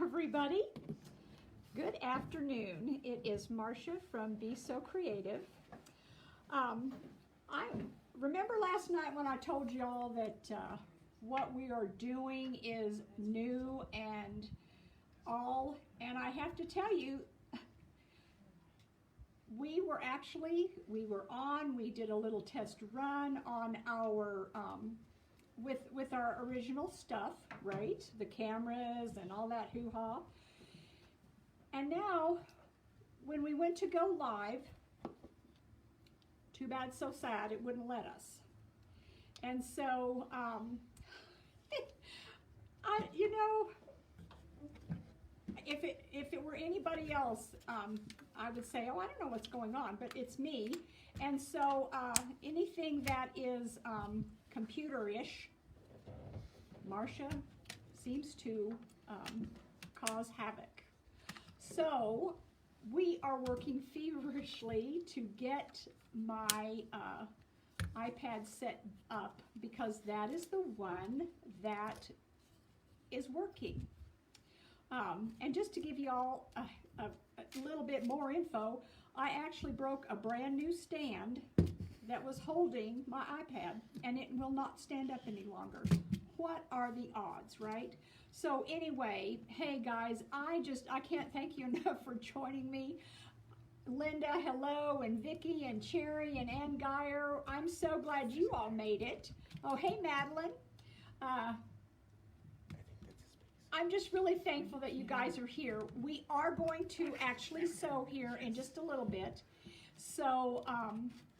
everybody. Good afternoon. It is Marcia from Be So Creative. I remember last night when I told y'all that what we are doing is new and all, and I have to tell you, we did a little test run on our with our original stuff, right? The cameras and all that hoo-ha. And now, when we went to go live, too bad, so sad, it wouldn't let us. And so, if it were anybody else, I would say, oh, I don't know what's going on, but it's me. And so, anything that is computer-ish, Marcia seems to cause havoc. So we are working feverishly to get my iPad set up because that is the one that is working. And just to give you all a little bit more info, I actually broke a brand new stand that was holding my iPad, and it will not stand up any longer. What are the odds, right? So anyway, hey guys, I can't thank you enough for joining me. Linda, hello, and Vicki and Cherry and Ann Geyer, I'm so glad you all made it. Oh, hey Madeline. I'm just really thankful that you guys are here. We are going to actually sew here in just a little bit. So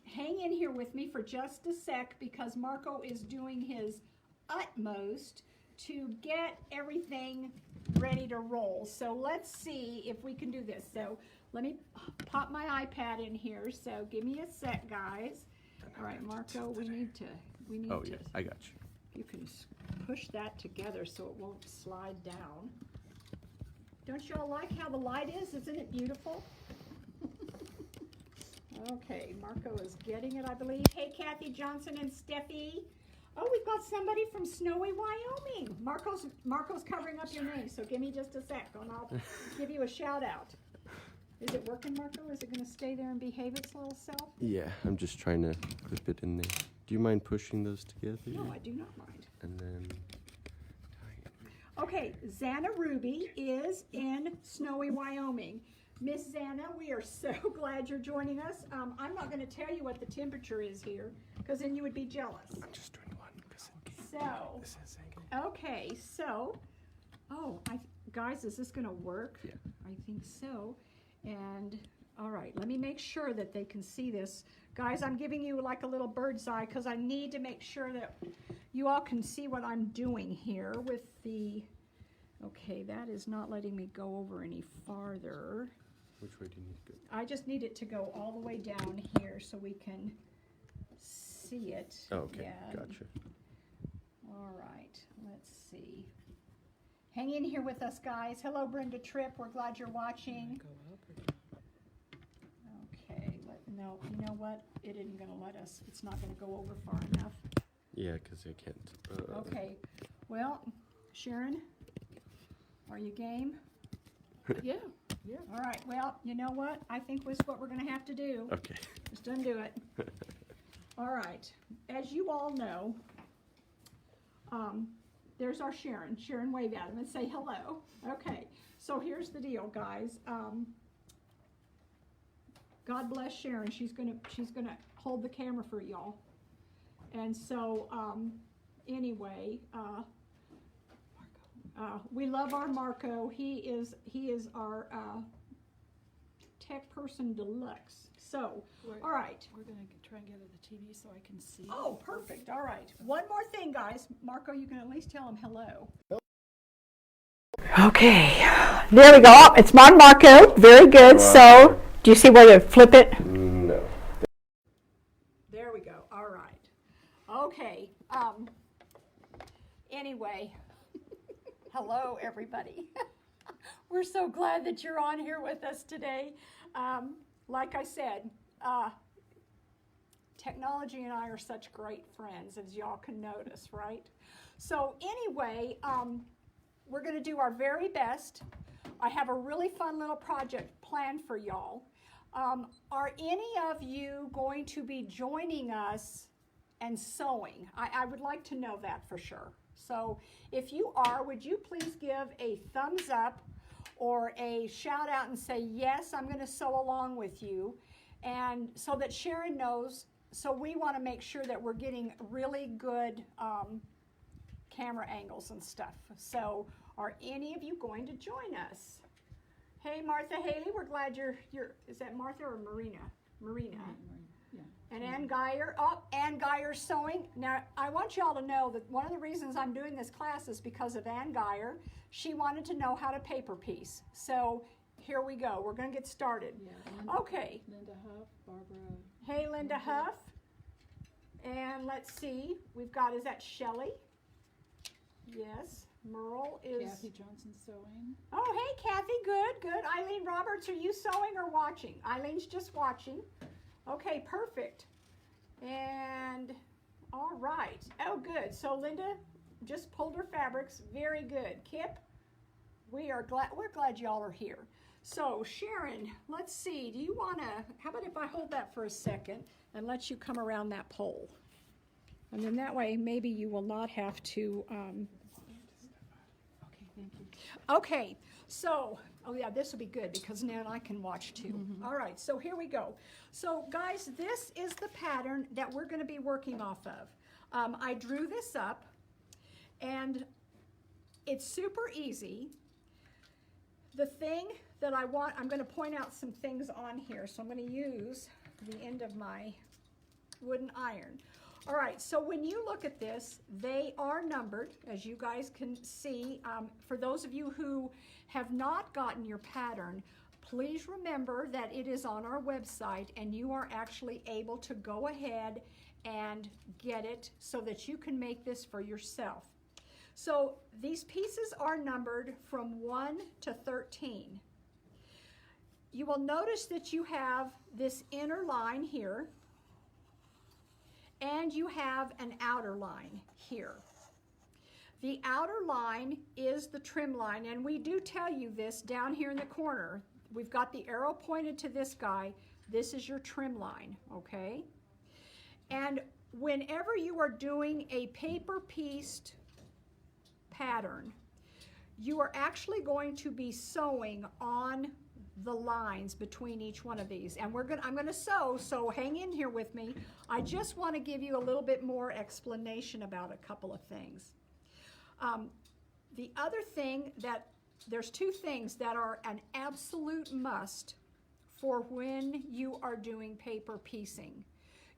hang in here with me for just a sec because Marco is doing his utmost to get everything ready to roll. So let's see if we can do this. So let me pop my iPad in here. So give me a sec, guys. All right, Marco, we need to. Oh yeah, I got you. You can push that together so it won't slide down. Don't y'all like how the light is? Isn't it beautiful? Okay, Marco is getting it, I believe. Hey, Kathy Johnson and Steffi. Oh, we've got somebody from Snowy, Wyoming. Marco's covering up your name, so give me just a sec and I'll give you a shout out. Is it working, Marco? Is it going to stay there and behave its little self? Yeah, I'm just trying to clip it in there. Do you mind pushing those together? No, I do not mind. And then okay, Xana Ruby is in Snowy, Wyoming. Miss Xana, we are so glad you're joining us. I'm not going to tell you what the temperature is here, because then you would be jealous. I'm just doing one because okay, so, guys, is this going to work? Yeah. I think so. And, all right, let me make sure that they can see this. Guys, I'm giving you like a little bird's eye because I need to make sure that you all can see what I'm doing here with the, okay, that is not letting me go over any farther. Which way do you need to go? I just need it to go all the way down here so we can see it. Oh, okay, Yeah. gotcha. All right, let's see. Hang in here with us, guys. Hello, Brenda Tripp. We're glad you're watching. Okay, no, you know what? It isn't going to let us. It's not going to go over far enough. Yeah, because I can't. Okay, well, Sharon, are you game? Yeah. All right, well, you know what? I think this is what we're going to have to do. Okay. Just undo it. All right, as you all know, there's our Sharon. Sharon, wave at him and say hello. Okay, so here's the deal, guys. God bless Sharon. She's gonna hold the camera for y'all. And so anyway, we love our Marco. He is our tech person deluxe. So, all right. We're going to try and get to the TV so I can see. Oh, perfect. All right. One more thing, guys. Marco, you can at least tell him hello. Okay. There we go. Oh, it's my Marco. Very good. Wow. So, do you see where to flip it? No. There we go. All right. Okay. Anyway, hello, everybody. We're so glad that you're on here with us today. Like I said, technology and I are such great friends, as y'all can notice, right? So anyway, we're gonna do our very best. I have a really fun little project planned for y'all. Are any of you going to be joining us and sewing? I would like to know that for sure. So if you are, would you please give a thumbs up or a shout out and say, yes, I'm gonna sew along with you. And so that Sharon knows, so we wanna make sure that we're getting really good camera angles and stuff. So are any of you going to join us? Hey, Martha Haley, we're glad you're, is that Martha or Marina? Marina. Yeah. And Ann Geyer, Ann Geyer Sewing. Now, I want y'all to know that one of the reasons I'm doing this class is because of Ann Geyer. She wanted to know how to paper piece. So here we go. We're gonna get started. Yeah. Okay. Linda Huff, Barbara. Hey, Linda Huff. And let's see, we've got, is that Shelley? Yes. Merle is. Kathy Johnson Sewing. Oh, hey, Kathy, good. Eileen Roberts, are you sewing or watching? Eileen's just watching. Okay, perfect. And, all right. Oh, good. So Linda just pulled her fabrics. Very good. Kip, we're glad y'all are here. So Sharon, let's see. Do you want to, how about if I hold that for a second and let you come around that pole? And then that way, maybe you will not have to, Okay, thank you. okay, so, oh yeah, this will be good because now I can watch too. All right, so here we go. So guys, this is the pattern that we're gonna be working off of. I drew this up and it's super easy. The thing that I want, I'm gonna point out some things on here. So I'm gonna use the end of my wooden iron. All right, so when you look at this, they are numbered, as you guys can see. For those of you who have not gotten your pattern, please remember that it is on our website and you are actually able to go ahead and get it so that you can make this for yourself. So these pieces are numbered from 1 to 13. You will notice that you have this inner line here, and you have an outer line here. The outer line is the trim line, and we do tell you this down here in the corner. We've got the arrow pointed to this guy. This is your trim line, okay? And whenever you are doing a paper pieced pattern, you are actually going to be sewing on the lines between each one of these. And I'm gonna sew, so hang in here with me. I just want to give you a little bit more explanation about a couple of things. The other thing that, there's two things that are an absolute must for when you are doing paper piecing.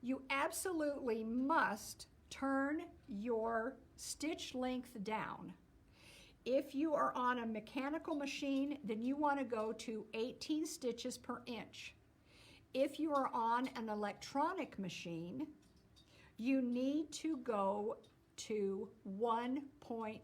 You absolutely must turn your stitch length down. If you are on a mechanical machine, then you want to go to 18 stitches per inch. If you are on an electronic machine, you need to go to 1.5.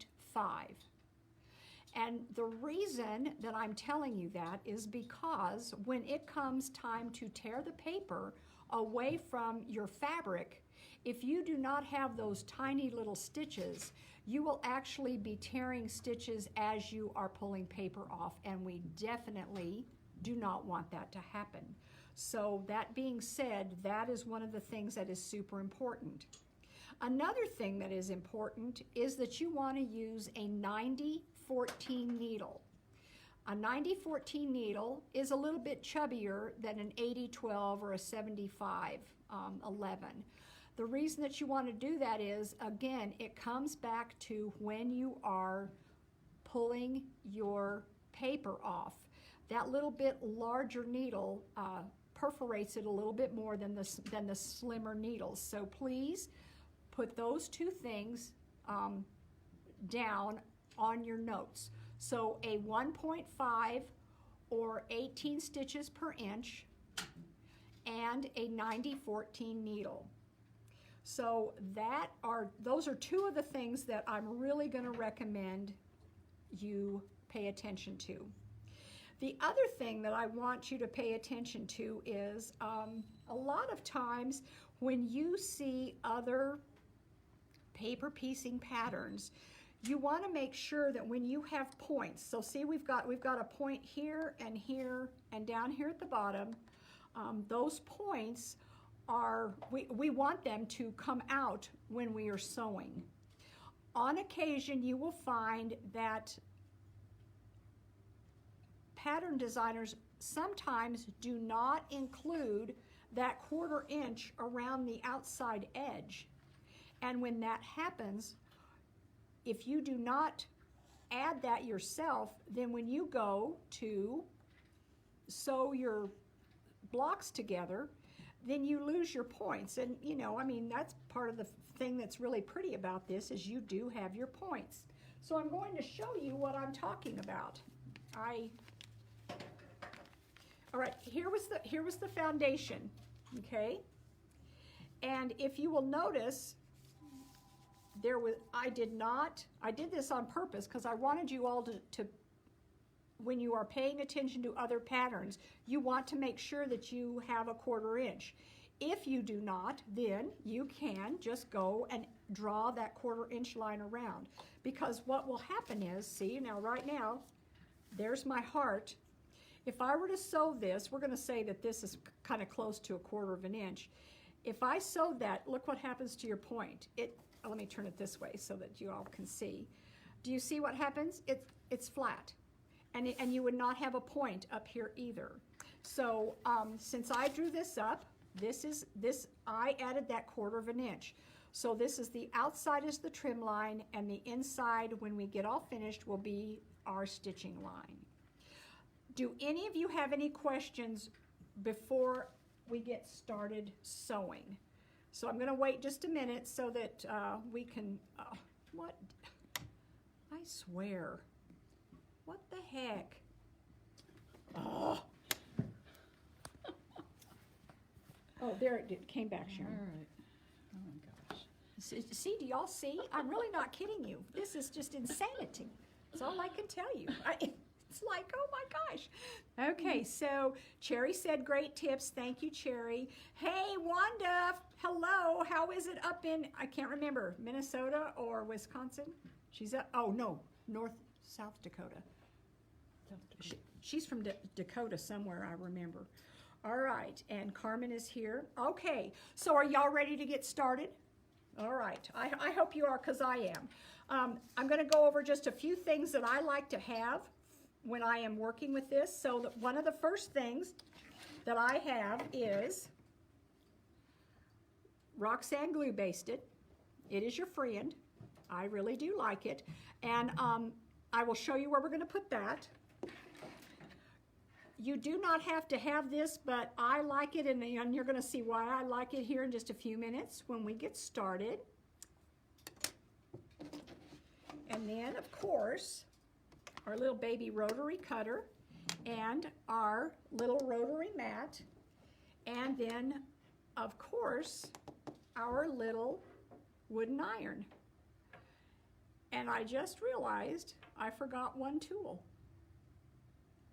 And the reason that I'm telling you that is because when it comes time to tear the paper away from your fabric, if you do not have those tiny little stitches, you will actually be tearing stitches as you are pulling paper off, and we definitely do not want that to happen. So that being said, that is one of the things that is super important. Another thing that is important is that you want to use a 90-14 needle. A 90-14 needle is a little bit chubbier than an 80-12 or a 75-11. The reason that you want to do that is, again, it comes back to when you are pulling your paper off. That little bit larger needle perforates it a little bit more than the slimmer needles. So please put those two things down on your notes. So a 1.5 or 18 stitches per inch and a 90-14 needle. So those are two of the things that I'm really going to recommend you pay attention to. The other thing that I want you to pay attention to is a lot of times when you see other paper piecing patterns, you want to make sure that when you have points, so see we've got a point here and down here at the bottom. Those points are, we want them to come out when we are sewing. On occasion, you will find that pattern designers sometimes do not include that 1/4 inch around the outside edge. And when that happens, if you do not add that yourself, then when you go to sew your blocks together, then you lose your points. And you know, I mean, that's part of the thing that's really pretty about this, is you do have your points. So I'm going to show you what I'm talking about. All right, here was the foundation, okay? And if you will notice, I did this on purpose because I wanted you all to, when you are paying attention to other patterns, you want to make sure that you have a 1/4 inch. If you do not, then you can just go and draw that 1/4 inch line around. Because what will happen is, see, now right now, there's my heart. If I were to sew this, we're going to say that this is kind of close to a 1/4 inch. If I sewed that, look what happens to your point. Let me turn it this way so that you all can see. Do you see what happens? It's flat. And you would not have a point up here either. So since I drew this up, I added that 1/4 inch. So this is the outside is the trim line, and the inside, when we get all finished, will be our stitching line. Do any of you have any questions before we get started sewing? So I'm going to wait just a minute so that we can, what? I swear. What the heck? Oh. Oh, there it came back, Sharon. All right. Oh my gosh. See, do y'all see? I'm really not kidding you. This is just insanity. That's all I can tell you. It's like, oh my gosh. Okay, so Cherry said great tips. Thank you, Cherry. Hey, Wanda, hello. How is it up in, I can't remember, Minnesota or Wisconsin? She's up, oh no, South Dakota. She's from Dakota somewhere, I remember. All right, and Carmen is here. Okay, so are y'all ready to get started? All right, I hope you are, because I am. I'm going to go over just a few things that I like to have when I am working with this. So one of the first things that I have is Roxanne Glue Basted. It is your friend. I really do like it. And I will show you where we're going to put that. You do not have to have this, but I like it, and you're going to see why I like it here in just a few minutes when we get started. And then, of course, our little baby rotary cutter and our little rotary mat, and then, of course, our little wooden iron. And I just realized I forgot one tool.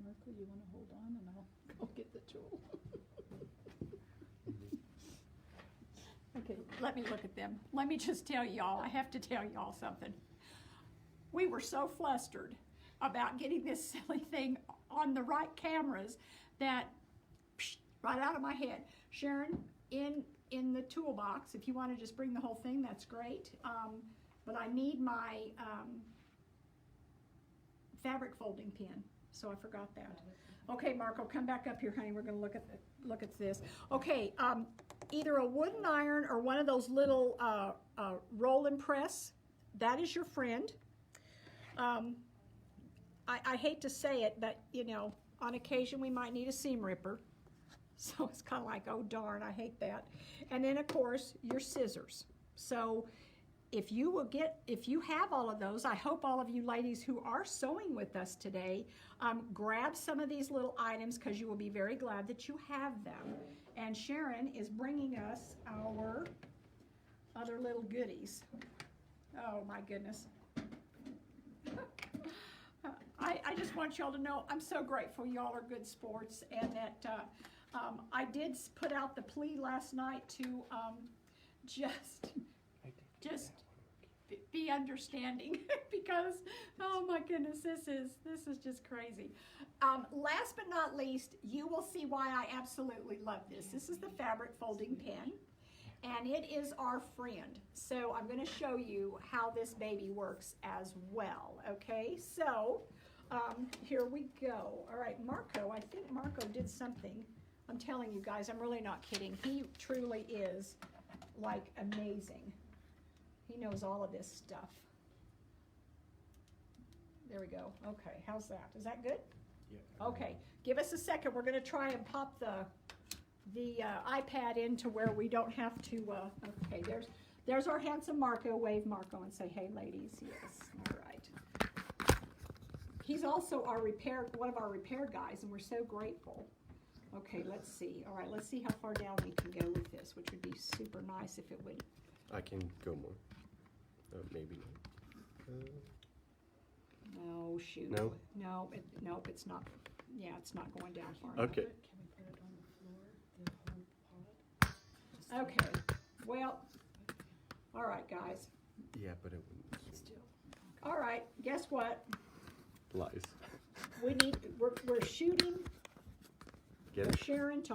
Marco, you want to hold on and I'll go get the tool? Okay, let me look at them. Let me just tell y'all, I have to tell y'all something. We were so flustered about getting this silly thing on the right cameras that, right out of my head. Sharon, in the toolbox, if you want to just bring the whole thing, that's great. But I need my fabric folding pin. So I forgot that. Okay, Marco, come back up here, honey. We're going to look at this. Okay, either a wooden iron or one of those little roll and press. That is your friend. I hate to say it, but you know, on occasion we might need a seam ripper. So it's kind of like, oh darn, I hate that. And then of course your scissors. So if you have all of those, I hope all of you ladies who are sewing with us today, grab some of these little items, because you will be very glad that you have them. And Sharon is bringing us our other little goodies. Oh my goodness. I just want y'all to know I'm so grateful y'all are good sports, and that I did put out the plea last night to just be understanding because, oh my goodness, this is just crazy. Last but not least, you will see why I absolutely love this. This is the fabric folding pen, and it is our friend. So I'm going to show you how this baby works as well, okay? So here we go. All right, Marco, I think Marco did something. I'm telling you guys, I'm really not kidding. He truly is, like, amazing. He knows all of this stuff. There we go. Okay, how's that? Is that good? Yeah. Okay, give us a second. We're going to try and pop the iPad into where we don't have to. Okay, there's our handsome Marco. Wave Marco and say, "Hey, ladies." Yes. All right. He's also one of our repair guys, and we're so grateful. Okay, let's see. All right, let's see how far down we can go with this, which would be super nice if it would. I can go more. Maybe not. No, shoot. No? Nope, it's not. Yeah, it's not going down far enough. Okay. Can we put it on the floor, the whole pod? Okay, well, all right, guys. Yeah, but it wouldn't. Still. All right, guess what? Lies. We're shooting Get it? Sharon to